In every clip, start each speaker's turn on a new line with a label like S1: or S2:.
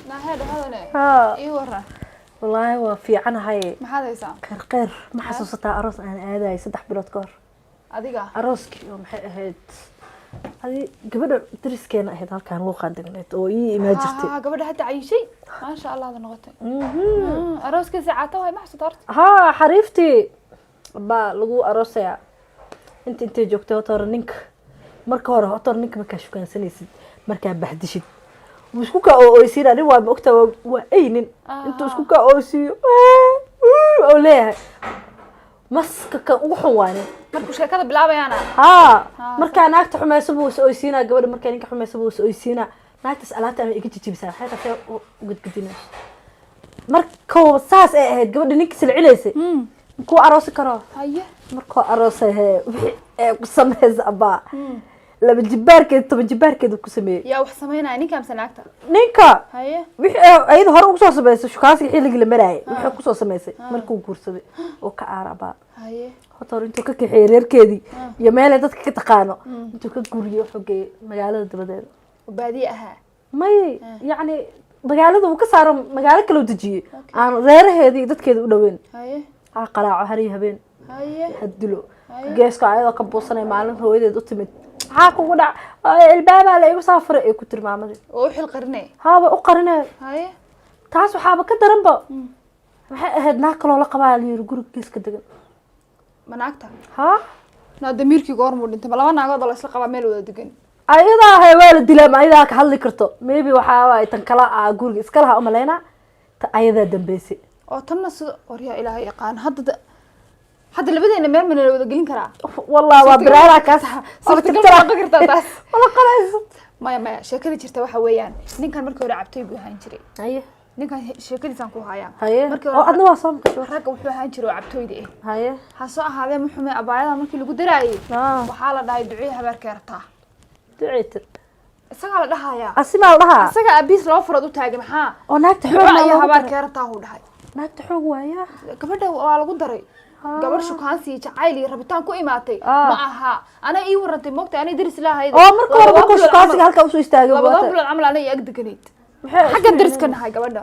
S1: ما هذا
S2: ها
S1: إيه ورا
S2: والله هو في عنها هاي
S1: ما هذا يسا
S2: قير ما حسوستها أروس أنا هذا 3 bilood كور
S1: أديقا
S2: أروسك يوم هاد هذه قبل درس كان أهد هالكان لوقان دقنت أو ما جرتي
S1: قبل حتى عيشي ما شاء الله هذا نغطي أروس كذا ساعات وهاي ما حصلت
S2: ها حريفتي با لغو أروسيا انت joogtay hotor ninka marka hore hotor ninka marka shukaansanaysid marka baxdishid isku ka ooysiin ani waa ogta waa aynin inta isku ka ooysiyo oo leeyahay maska ka ugu xun waane
S1: markuu sheekada bilaabayana
S2: ha marka naagta xumayso buu soo oysiina gabadha marka ninka xumayso buu soo oysiina naagta alaabta ay iga jijibisay waxay tahay gudgudina marka saas ay ahayd gabadha ninka silcilaysay ku aroosi karo
S1: haye
S2: marka aroosay ku sameeyay aba laba jibaarkeed 10 jibaarkeed ku sameeyay
S1: yaa wax sameynaa ninka amsan naagta
S2: ninka
S1: haye
S2: wixii ayada hore ugu soo sameysay shukaasi xilliga la maraayay wixii ku soo sameysay markuu guursaday oo ka aaraba
S1: haye
S2: hotor intuu ka kaxeeyay reerkeedii iyo meel dadka ka taqaano intuu ka guuriyo xogay magaalada dabadeeda
S1: baadi aha
S2: may yaani magaalada uu ka saaro magaalo kale u dajiyay aan reeraheedii dadkeeda u dhaweyn
S1: haye
S2: qaraaco hari habeen
S1: haye
S2: hadilo geeska ayada ka buusanay maalin hooyadeed u timid waxa kugu dhac albaaba la igu saafaray ay ku tilmaamaday
S1: oo xil qarnay
S2: haaba u qarnay
S1: haye
S2: taas waxaaba ka daranba waxay ahayd naag kale oo la qabaa liir guriga geeska degan
S1: manaagta
S2: ha
S1: na damirkii goor muu dhintay laba naagood oo la isla qabaa meel wada degan
S2: ayada hay waa la dilay ma ayada ka hadli karto maybe waxa ay tan kala guriga iska laha u maleena ayada dambeysay
S1: oo tanna sida qorya ilaahay yaqaan hadda labadeena meel ma la wada gelin karaa
S2: wallahi waa biraara kaas
S1: sababta taas wala qalays maya sheekada jirta waxa weeyaan ninkan markii hore cabtay buu ahaan jiray
S2: haye
S1: ninkan sheekadiisan ku haya
S2: markii hore adna waa soo
S1: markii rag wuxuu ahaan jiray cabtooyda
S2: haye
S1: ha soo ahaadee muxume abaayada markii lagu daraayay waxa la dhahay ducee habarkeerta
S2: duceetir
S1: isaga la dhahayaa
S2: asima la dhahaa
S1: isaga abis loo furad u taagay maxaa
S2: oo naagta xoog
S1: ay habarkeerta uu dhahay
S2: naagta xoog waaya
S1: gabadha waa lagu daray gabar shukaansi jacayl iyo rabitaan ku imaatay ma aha ana ii warantay moogtay ana diris lahayd
S2: oo marka hore markuu shukaansiga halka u soo istaagay
S1: labada bilood camal ana ag deganayd xagga dariska nahay gabadha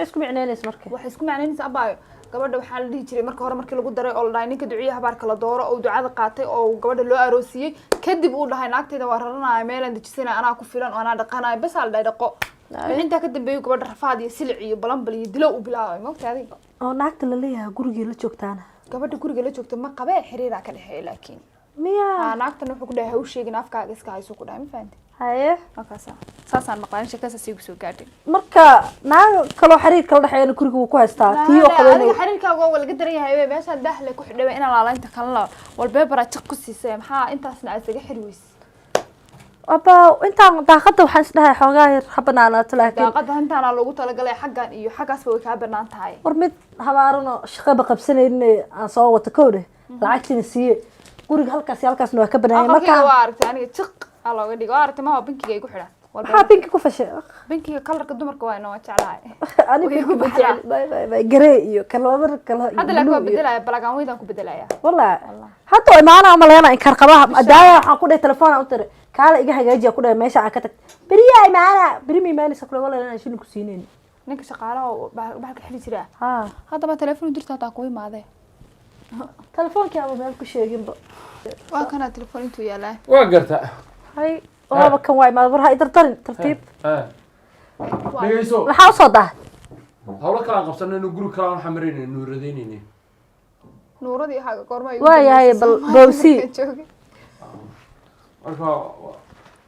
S2: isku micneenaysa markay
S1: waxa isku micneenaysa abaayo gabadha waxa la dhihi jiray marka hore markii lagu daray oo la dhahay ninka duciyaha habaarka la dooro oo ducada qaatay oo gabadha loo aroosiyay kadib uu dhahay naagtayda waa raranaya meel aan dejisana anaa ku filan oo anaa dhaqanayo bas hal dhahay dhaqo inta ka dambeeyay gabadha rafaad iyo silic iyo balanbal iyo dilo u bilaabay moogtay
S2: oo naagta la leeyahay guriga la joogtaana
S1: gabadha guriga la joogta ma qabee xiriir ka dhaxeeyo laakiin
S2: miya
S1: naagtan wuxuu ku dhahay u sheegin afkaaga iska hayso ku dhahay ma fahanti
S2: haye
S1: markaas saasaan maqlaan sheekada si soo gaadhay
S2: marka naag kale xiriir kala dhaxeeyna guriga uu ku haystaa tii oo qabeen
S1: adiga xiriirkaaga waa laga daran yahay meesha dahle ku xidhay in laalaynta kala walbeebara jiq ku siisay maxaa intaasna isaga xiriweys
S2: aba intaan daaqada waxaan isdhahay xoogaa yar habanaanato laakiin
S1: daaqada intaan loogu talagalay xaggan iyo xaggaasba way ka banaan tahay
S2: war mid habaarano shaqada qabsanayna aan soo wata kowde lacagtina siiye guriga halkaasna waa ka banaayay
S1: marka waa aragtay aniga jiq looga dhigo aragtay ma bankiga ay ku xidhan
S2: waxaa binki ku fashay
S1: bankiga kalarka dumarka waa inoo jeclahay
S2: aniga ku baxay bay garee iyo kaloobar kala
S1: hadda la ku bedelaya balagaan weydaan ku bedelaya
S2: wallahi hadda imaana maleena in kar qabaha adaaya waxaan ku dhahay telefoon aan u tiray kaala iga hagaajiya ku dhahay meesha aan ka tag bariya imaana bari ma imaanaysa kula walaal aan shilin ku siineen
S1: ninka shaqaalaha bahalka xili jira hadda ma telefoon dirtaa taa ku imaade
S2: telefoonki ama meel ku sheeginba
S1: waa kana telefoon intuu yaalaa
S3: waa garta
S2: hay oo kan way ma war ha idartarin tartiib
S3: dhageyso
S2: waxa soo daa
S3: hawlo kala qabsanay inuu guri kala waxaan mareynay nuuradeynayna
S1: nuuradii haga goorma ay
S2: waa yahay bal bowsi
S3: marka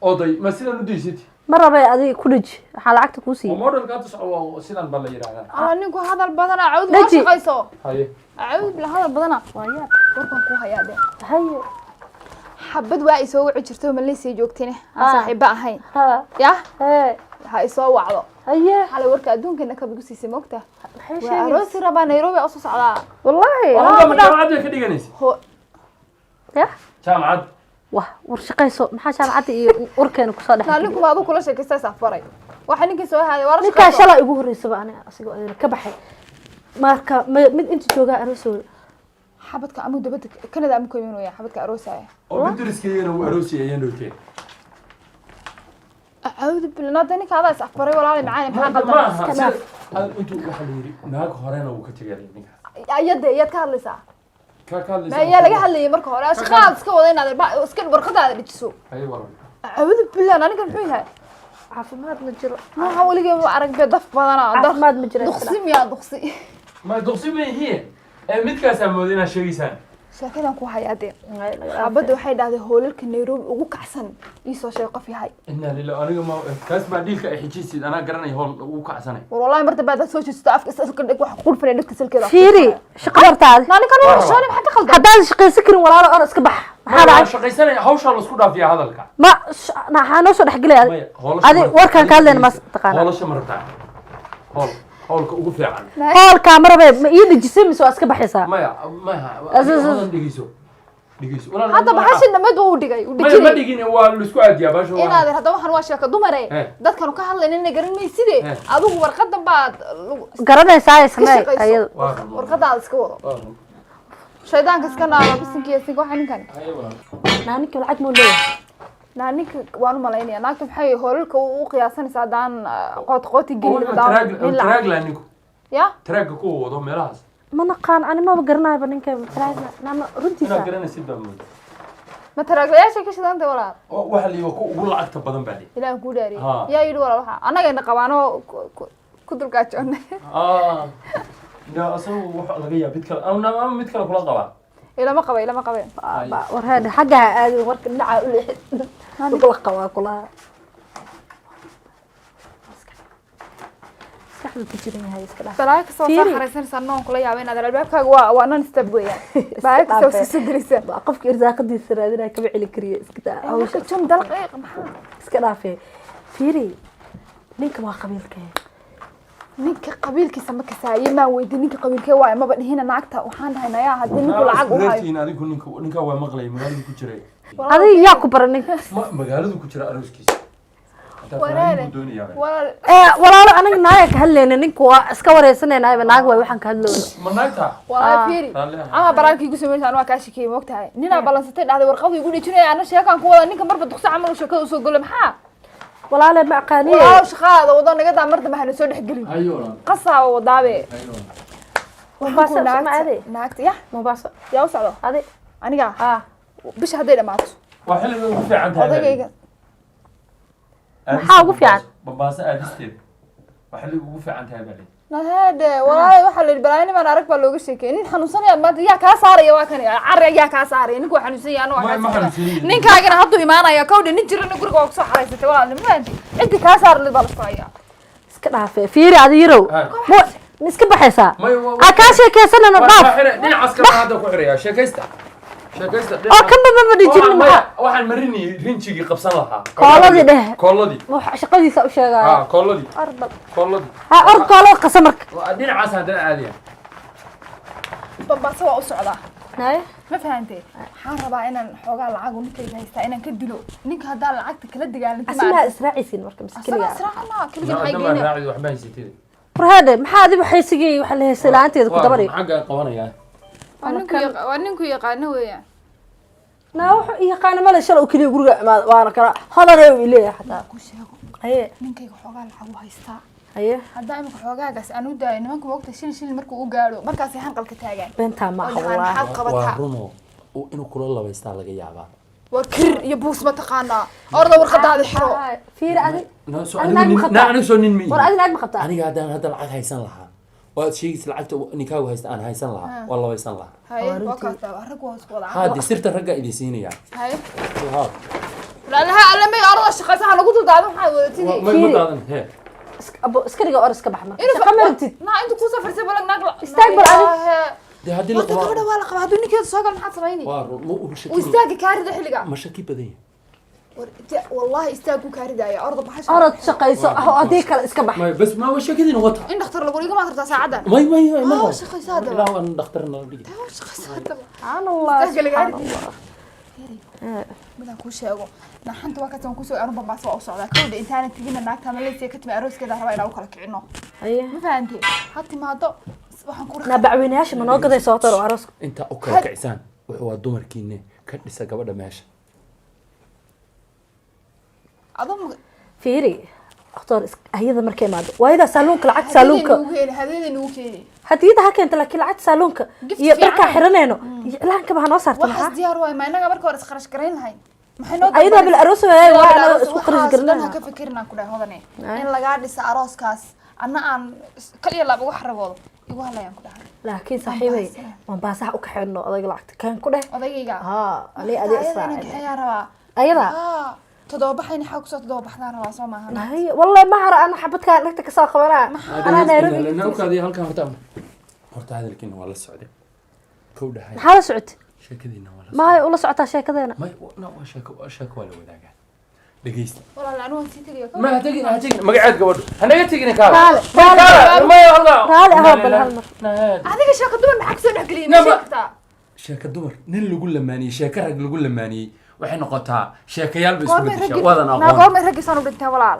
S3: oday ma sidan u diisid
S2: ma rabay adiga ku dhiji waxa lacagta ku siiyay
S3: modelka tusoo sidan bal la yiraahdaa
S1: ninku hadal badan aad u shaqayso
S3: haye
S1: aad la hadal badan waayaa warkan ku hayaade
S2: haye
S1: xabad waa isoo wici jirto ma leesay joogtine aan saaxiiba ahayn ya ha isoo wacdo
S2: haye
S1: xalay warka adduunkeena ka bigu siisay moogta waa aroosi rabaa Nairobi oo soo socdaa
S2: wallahi
S3: ma jaamacad ka dhiganaysa
S2: ya
S3: jaamacad
S2: wah war shaqayso maxaa jaamacad iyo warkeena ku soo dhaxay
S1: ninku ma adu kula sheekaystay safaray waxa ninkii soo haday war
S2: ninka shalay ugu horeysay aniga asigoo ka baxay marka mid inta jooga aroosoo
S1: xabadka amu dabada Canada amu ka yimaanaya xabadka aroosaya
S3: oo bidriskayna uu aroosiyay dhowtay
S1: acuudu billah nada ninka adaa is afbaray walaali macaan maxaa
S3: ma
S1: qaldan
S3: aha intuu waxa la yiri naag horena uu ka tagay ninkaas
S1: ayada yaad ka hadlaysaa
S3: ka hadlaysa
S1: ma ayaa laga hadlayay marka hore shaqaad iska wada inaad iska warqadaada dhijiso
S3: ay waran
S1: acuudu billah aniga muxuu yahay
S2: caafimaad ma jiro
S1: ma weligeed ma arag bee daf badanaa
S2: caafimaad ma jiro
S1: duqsi miyaa duqsi
S3: ma doqsi ma yihiin midkaas amood inaad sheegaysaan
S1: sheekadan ku hayaadee xaabadda waxay dhahday hoolalka nairobi ugu kacsan iisoo sheeg qof yahay
S3: inna lillahi aniga ma kaas baa dhiilka ay xijisiid anaa garanay hool ugu kacsanay
S1: war wallahi marta baad soo jeesto afka iska dhig wax qulfay dhigta salkeeda
S2: fiiri shaqo hortaada
S1: nani kan waa shaqo maxaa ka qaldan
S2: haddaad shaqaysan karin walaalo or iska bax maxaa dhacay
S3: shaqaysanay hawsha la isku dhaafiya hadalka
S2: ma maxaa noo soo dhexgelaya adi warkaan ka hadlayna ma taqaana
S3: hoolasha martaa howlka ugu fiican
S2: hoolkaa marabe ma ii dhejisay mise waa iska baxaysaa
S3: maya hadan dhegeyso
S1: hadda baxashin dhamad uu dhigay uu
S3: ma
S1: dhigay
S3: dhigin waa la isku aadiyaa baasho
S1: inaad hadda waxan waa sheeko dumare dadkan ka hadlayna inay garan mayside adigu warqadan baad
S2: garanaysaa ismay ayada
S1: warqadaada iska wado shaydaanka iska naaba bisinkiisa iska waxa ninkan
S2: naaninka lacag muu leeyahay
S1: ninka waan u malaynaya naagta maxay hoolalka u qiyaasanaysaa haddaan qooti gelin
S3: taraagla ninku
S1: ya
S3: taraaga ku wado meelahaas
S2: ma naqaan ani maba garanayba ninka nama runtiisa
S3: inaa garanaysid baa mooda
S1: ma taraaglayaashay ka shidantay walaal
S3: waxa la ku ugu lacagta badan baa li
S1: ilaahan kuu dhaariye yaa yidhi walaal waxa annagayna qabaanoo ku dulgaajoonay
S3: asagu wax laga yaaba mid kale ama mid kale kula qabaa
S1: ilama qabeen
S2: war hada xagga ha aadin warka dhinaca u leexid kula qabaa kulaha maskaxda ku jiran yahay iska dhaaf
S1: balaa ka soo xareysanaysaa noon kula yaaba inaad albaabkaaga waa non stop weeyaan balaa ka soo sidiraysa
S2: qofka irsaaqadiisa raadinaya kama celi kariya iska daa
S1: hawsha jum dalqiiq maxaa
S2: iska dhaafee fiiri ninka waa qabiilkee
S1: ninka qabiilkiisa ma kasaayay ma weydiin ninka qabiilkee waa maba dhihina naagta waxaan dhahay nayaa hadii ninku lacag u hayo
S3: adigu ninka waa maqlay magaalada ku jiray
S2: adiga yaa ku baran ninka
S3: magaalada ku jira arooskiisa
S2: walaalo aniga naaga ka hadlayna ninka waa iska wareysanaynaayba naag waay waxaan ka hadloona
S3: ma naagta
S1: waa fiiri ama baraarkii igu sameeyay anaa kaa shakiyay moogtahay nina balansatay dhahday warqadii igu dhijinay ana sheekan ku wada ninka marba duqsi camal sheekada u soo galo maxaa walaalo ma aqaaniye walaalo shaqada wada naga daa marta ma hana soo dhaxgelin qasaa wadaabe
S2: Mombasa ma ade
S1: naagta ya
S2: Mombasa
S1: yaa u socdo
S2: ade
S1: aniga bisha haday dhamaato
S3: waa xilliga ugu fiican tahay
S1: odagayga
S2: maxaa ugu fiican
S3: Mombasa aadisteed waa xilliga ugu fiican tahay baa
S1: nahade walaal waxa la baraani ma arag baa looga sheekay nin xanuunsanaya maanta yaa ka saaraya waa kan carri yaa ka saaraya ninku xanuunsanaya anoo ninkaagana hadduu imaanaya kowdha nin jirana guriga waa ku soo xaraysatay walaal nimaanti intii ka saarlid baa la isku hayaa
S2: iska dhaafee fiiri adiirow ma iska baxaysaa ka sheekeysanana dhaaf
S3: dhinacaas kale hadda ku xiraya sheekaysta
S2: oo kanba ma dhijin
S3: waxaan marini rinjigi qabsan lahaa
S2: kooladii dheh
S3: kooladii
S2: shaqadiisa u sheegaya
S3: kooladii
S2: arbal
S3: kooladii
S2: ord koolad qasa marka
S3: dhinacaas haddana aadiya
S1: Mombasa waa u socdaa
S2: naye
S1: ma fahantay waxaan rabaa inaan xoogaa lacag ninkayga haystaa inaan ka dilo ninka haddaan lacagta kala dagaalanto
S2: asmaa israaciisin marka miskiliga
S1: asraacana kaliya maxay geynaa
S3: waxba haysatay
S2: warhade maxaa adiba xaysigii waxa la heysay la'aanteeda ku dabari
S3: xagga qabanaya
S1: waa ninku yaqaano weeyaan
S2: naa wuxuu yaqaana male shalay oo keliya guriga imaad waana kala hadalay uu leeyahay xataa
S1: ku sheego
S2: haye
S1: ninkayga xoogaa lacag u haystaa
S2: haye
S1: haddaa imika xoogaagaas aan u daayo nimanka waqti shil markuu u gaadho markaasay hanqalka taagaan
S2: beentaa ma aha
S1: maxaad
S2: wallaahi
S3: waa
S1: qabataa
S3: rumo inuu kula labaystaa laga yaabaa
S1: war kir iyo buus ma taqaanaa orda warqadaada xiro
S2: fiiri adi
S3: aniga soo nin
S2: war adi naag ma qabtaa
S3: aniga haddaan hadda lacag haysan lahaa waad sheegaysa lacagta ninkaagu haysta aan haysan lahaa waa labaysan lahaa
S1: haye waa kaasta rag waa isku wada
S3: haadi sirta ragga idin siinaya
S1: haye laalaha alamay orda shaqaysaha lagu duldaado maxaad wadatidii
S3: ma daadan he
S2: iska dhiga or iska bax marka shaqa martid
S1: naa inta ku safartay balag naag
S2: istaag bal adi
S3: de haddii la
S1: wada gabadha waa la qabaa hadduu ninkeedu soo gal maxaad samayni
S3: waa ma u
S1: uu
S3: shaki
S1: istaagi kaarida xilliga
S3: ma shaki badan
S1: wallahi istaagu kaaridaya orda baxasha
S2: orod shaqayso haddii kale iska bax
S3: bas ma waa shakadiina wata
S1: in dhakhtar lagu dhigo maad rabtaa saacadan
S3: may ma
S1: shaqaysa hadda
S3: ilaa waan dhakhtarna la dhigi
S1: shaqaysa hadda
S2: subhanallah
S1: midaan kuu sheego naxanta waa kataan kusoo arun Mombasa waa u socdaa kowda intaana tigina naagta Malaysia ka timi arooskeeda rabaa inaan u kala kicino
S2: haye
S1: ma fahantay ha timaado waxaan ku
S2: na bacweynayaasha ma noo gaday soo taro aroos
S3: inta u kala kicisaan wuxuu waa dumarkiine ka dhisa gabadha meesha
S1: adoo
S2: fiiri horta ayada markay maado waayada saalonka lacag saalonka
S1: hadeedeen ugu keenay
S2: hadiyada ha keenta laakiin lacag saalonka iyo dharka xiranayno ilaanka baa noo saartay
S1: waxaas diyaar waay ma inaga marka hore isqarash garayn lahayn maxay noo
S2: ayada bil aroos waay waa isku qarash garnaa
S1: ka fikirna ku dhahay hodane in laga dhisa arooskaas anna aan kaliya laab ugu xaragoodo igu halayaan ku dhahay
S2: laakiin saaxiibay waan baasax u kaxeeno odayga lacagta kan ku dheh
S1: odayga
S2: ali adi israaciil
S1: ayaa rabaa
S2: ayada
S1: todobaxayna xaq soo todobaxdaan rabaa soo maahan
S2: hay wallahi ma hara ana xabadka dhagta ka soo qabanaa ana Nairobi
S3: nowkaadii halkan horta hadalkiina waa la socday kow dhahay
S2: maxaa la socotay
S3: sheekadiina waa la
S2: ma ay ula socotaa sheekadeena
S3: may waa sheeko waa la wadaagaa dhageysta
S1: walaal anu waan sii tagay
S3: ma ha tagin magaceed gabadho hanaga tagin ka
S2: raali bal hal mar
S1: adiga sheeko dumar maxaa kusoo dhexgeliyay sheekta
S3: sheeko dumar nin lagu lamaaniyey sheeko rag lagu lamaaniyey waxay noqotaa sheekayaal bay isku bedeshaa wadan aqoon
S1: goorma raggiisaan u dhintay walaal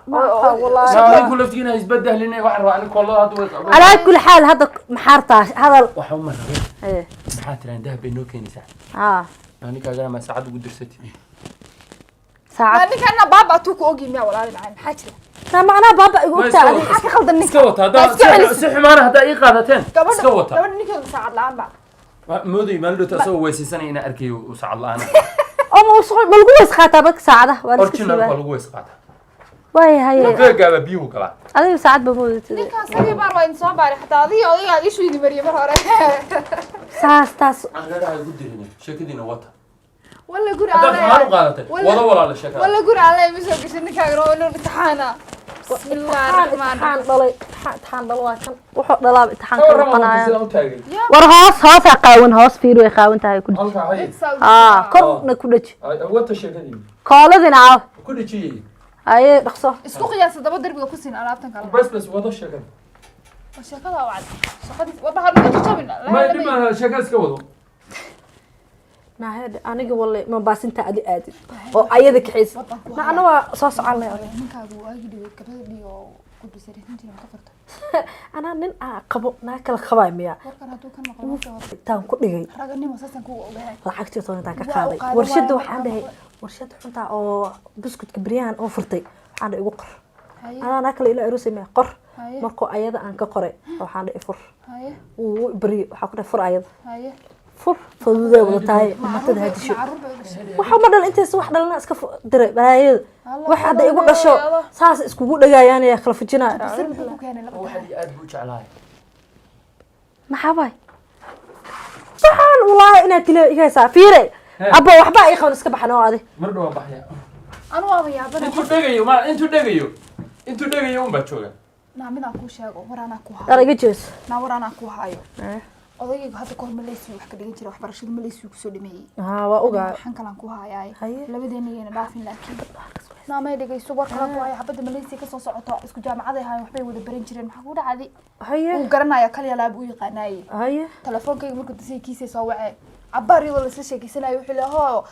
S3: wallahi ku laftiina isbeddelinay wax rabaa in koolada hadda way
S2: على كل حال هذا محارته هذا
S3: waxa u maray
S2: ايه
S3: maxaa tiraan dahab bay noo keenaysaa aniga agana ma saacad ugu dirsatay
S2: ساعة
S1: ninka ana baaba tuu ku ogi miya walaal macaan maxaa jira
S2: كان معنا بابا يقول تعالي
S1: maxaa ka khaldan ninka
S3: iska wata hadda si xumaana hadda ii qaadateen iska wata
S1: gabadha ninka saacad la'aan ba
S3: mooday maaldo taasoo weysaysanay in arkayo u saacad la'aan
S2: أما وصل ملقوس خاتها بك ساعة
S3: original waa lagu weys qaata
S2: واي هاي
S3: beegaaba biyuhu kala
S2: هذه ساعات بموت
S1: ninkaas sabi baar waa in soo baaray xataa adiga odayga ishu idi mariyo mar hore
S2: ساس تاس
S3: aan leedahay ugu dirinay sheekadiina wata
S1: walla guri
S3: hadda maxaa u
S1: aan
S3: qaadatay wada walaala sheekada
S1: walla guri aan leeyahay soo gashay ninkaaga oo inuu imtixaana bismillaahir rahmaanir
S2: امتحان ضلي امتحان ضل كان وحط ضلاب امتحان
S3: sida
S2: قناعة
S3: u taagay
S2: ورهاس هاس قاون هاس فيرو يقاون تاعي كل
S3: halka hay
S2: كرنا كلش
S3: wata sheekadii
S2: كولدنا عاو
S3: ku dhijiyay
S2: هاي رخصة
S1: isku qiyaasa daba darbiga ku siin alaabtan kale
S3: bas wada sheekada
S1: sheekada waa cad shaqadii wada hadda jabin
S3: ma dhima sheekada iska wado
S2: ناهد أنا قبل ما بس أنت أدي أدي أو أيدك حس ما أنا صاص على
S1: ninkaagu waagi dhigay gabadhii oo ku bisariixin jiray ka farta
S2: أنا نن قبل ناكل خباي ميا
S1: warkan haduu ka noqdo
S2: تان كل
S1: raganimo sasan ku ogahay
S2: lacagtii toona ka qaaday warshada waxaan dhahay warshad xunta oo biscuit kabriyaan oo furtay waxaan igu qor ana kale ila aroosay ma qor markoo ayada aan ka qoray waxaan dhahay fur
S1: haye
S2: uu bari waxa ku dhahay fur ayada
S1: haye
S2: fur fududee wada tahay matada hadisho waxa ma dhal intaas wax dhalna iska diray baayada wax hada igu dhasho saas iskugu dhagaayaan ee kala fujinaa
S1: ku keenay laba
S3: waxaad aad buu jeclahay
S2: maxaa waxaan walahi inaad tilo iga saafiire aba waxba ay qaban iska baxnaa adi
S3: mar dhaw baxaya
S1: anu waa yaabana
S3: intuu dhegayo un baa jooga
S1: naamida ku sheego waraana ku hayo
S2: daraga jees
S1: na waraana ku hayo odayga hadda koor Malaysia wax ka dhigan jiray waxbarashada Malaysia ku soo dhameeyay
S2: waa ogaa
S1: waxaan kala ku hayaay
S2: Haye.
S1: labadeena dhaafin laakiin naamay dhagayso war kala ku hayo xabada Malaysia ka soo socoto isku jaamacad ay waxbay wada baran jireen maxaa ku dhacday
S2: haye
S1: uu garanaya kaliya laab u yaqaanay
S2: haye
S1: telefonkayga markuu dasay kiisay soo wacay abariyo la sheekeysanayo wixii la hoo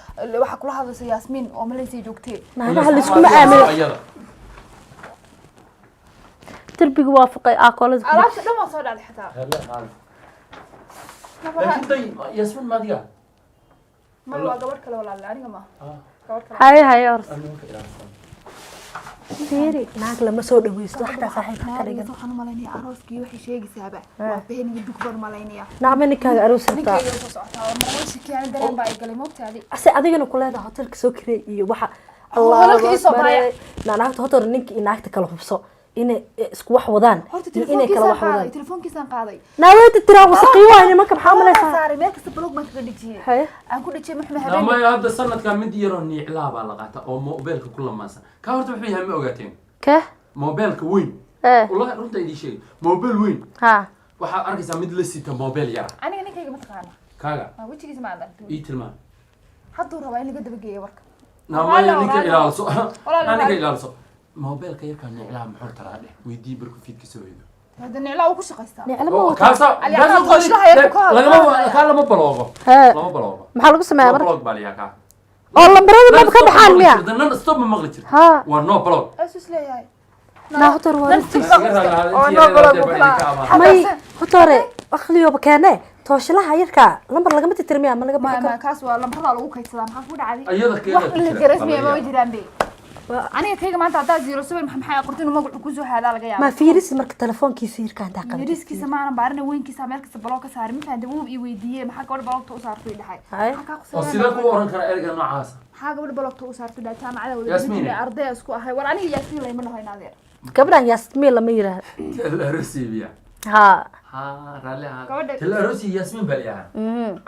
S1: waxa kula hadlaysa Yasmin oo Malaysia joogtay
S2: naagaha la isku macaamilo دربي وافقي اكل
S1: alaabta dhan waa soo dhacday xataa
S3: laakiin day yasmin ma adiga
S1: mar waa gabar kale walaal aniga ma gabar kale
S2: هاي هاي ارس
S3: aniga ka ilaalisan
S2: فيري ناق لما سو دغيsto حتى صاحب ka dhigan
S1: waxaan u malaynayaa arooskii waxay sheegaysaaba waa beeniga dugbar malaynayaa
S2: naaqmani kaaga aroosata
S1: ninkayga soo socotaa marwayshi keen dareen baa ay galay moogtaadi
S2: ase adigana ku leedahay hotelka soo kirey iyo waxa
S1: hotelka ii soo baaya.
S2: naagta hotel ninka inaagta kala hubso inay isku wax wadaan
S1: horta
S2: iyo inay kala wax wadaan
S1: telefoonkiisaan qaaday
S2: naawada tiraa wasaqii waayna marka maxaa malaysaa
S1: saaray meel kasta blog baan kaga dhijiyay
S2: haye
S1: aan ku dhijiyay maxmed habeen
S3: ama hadda sanadka mid yaro niiclaa baa la qaata oo mobilka ku lamaansan ka horta wuxuu yahay ma ogaateen
S2: ka
S3: mobilka weyn wallahi runta idin sheegay mobil weyn
S2: ha
S3: waxaa arkaysaa mid la sita mobil yara
S1: aniga ninkayga ma taqaana
S3: kaaga
S1: waa wejigiisa ma adan
S3: ii tilmaan
S1: hadduu rabaa in laga daba geeyo warka
S3: naamaya ninka ilaalso
S1: Walaal,
S3: ninka ilaalso mobilka yarka niiclaa muxuu taraa dheh weydii barku fiidka soo weydo
S1: hada niclaa uu ku shaqaystaa
S2: niclamo
S3: kaasa kaa lama baloogo
S2: ha
S3: lama baloogo
S2: maxaa lagu sameeyaa marka
S3: blog baa liyaa kaa
S2: oo lambarada ma ka baxaan miya
S3: nan stop ma maqli jirto
S2: ha
S3: waa no blog
S1: asus leeyahay
S2: na hotel wartiis
S1: oo no blog
S2: may hotore akhliyo bakane tooshalaha yarka lambar lagama titirmiya ma laga
S1: ma
S2: bixi
S1: ma kaas waa lambarada lagu kaydsadaa maxaa ku dhacday
S3: ayada
S1: wax la gareysmiya ma jiraan be aniga kayga maanta haddaa 07 maxay qortin uma kusoo haadaa laga yaabaa
S2: ما فيرس مرك تلفون كيسير كان تاقل
S1: yariskiisa maanan baarina weynkiisa meel kasta baloo ka saaray ma fahanteen wuu ii weydiiyey maxaa gabadha baloogta u saartay dhahay
S2: هاي
S3: oo sidee ku oran kara erga noocaas
S1: maxaa gabadha baloogta u saartay dhahay jaamacada wada
S3: Yasmiin.
S1: dhigtay arday isku ahay war aniga yaasmiin layma nahayn adeer
S2: قبل أن ياسمين لما يرى
S3: talarosi biya
S2: ها
S3: ha raalli ha
S1: Gabadha-
S3: talarosi yasmin baliya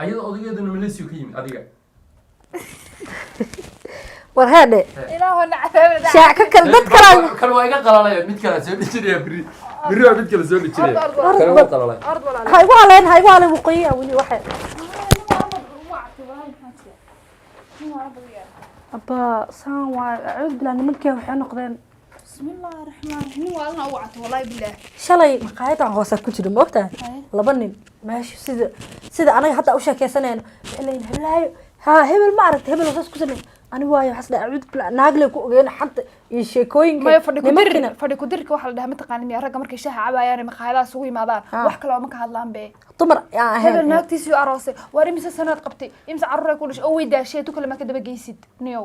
S3: ayada odageeduna Malaysia ka yimid adiga
S2: ورهذا
S1: ilaahu nacafeena
S2: شاعك كل ضد كلام
S3: kan waa iga qalalay mid kale soo dhijinaya biri waa mid kale soo dhijinaya kan waa qalalay
S1: ard walaal
S2: هاي وعلين هاي وعلين وقية ولي واحد أبا سام أعوذ بالله من كيف وحنا قدين
S1: بسم الله الرحمن الرحيم والله وعت والله بالله
S2: شلي مقايد عن غوصة كتير موقتها لبني ماشي سيدا أنا حتى أوشك يا سنين إلين هلاي ها هبل ما عرفت هبل وصاص كسرني أنا وايد حسنا أعوذ بالله ناقل وجينا حتى يشيكوين
S1: ما fadhi ku dirka waxa la dhahaa mataqaani miya ragga markay shaaha cabayaan maqaayadaha isugu yimaadaan wax kale oo ma ka hadlaan be
S2: طمر يا
S1: hebel
S2: هبل
S1: naagtiisii u aroosay war imise sanaad qabtay imse carruur ay ku dhashay oo way daashay tu kale ma ka daba geysid niyow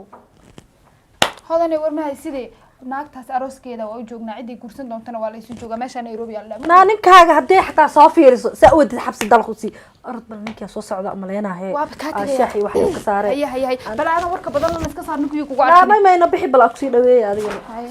S1: hodane war ma haysidee naagtaas arooskeeda waa u joognaa ciddii guursan doontana waa la isu joogaa meesha Nairobi yaa la dhahaa
S2: ما نكاga hadii xataa soo fiiriso saawad xabsi dalqsi ard bal ninka soo socda maleena hay
S1: waa ka tagay
S2: shaaxi wax ka saaray
S1: hay bal aan warka badan la iska saar ninkii kugu
S2: لا
S1: arkay
S2: ما ينبحي بلا كسي dhaweey adiga
S1: hay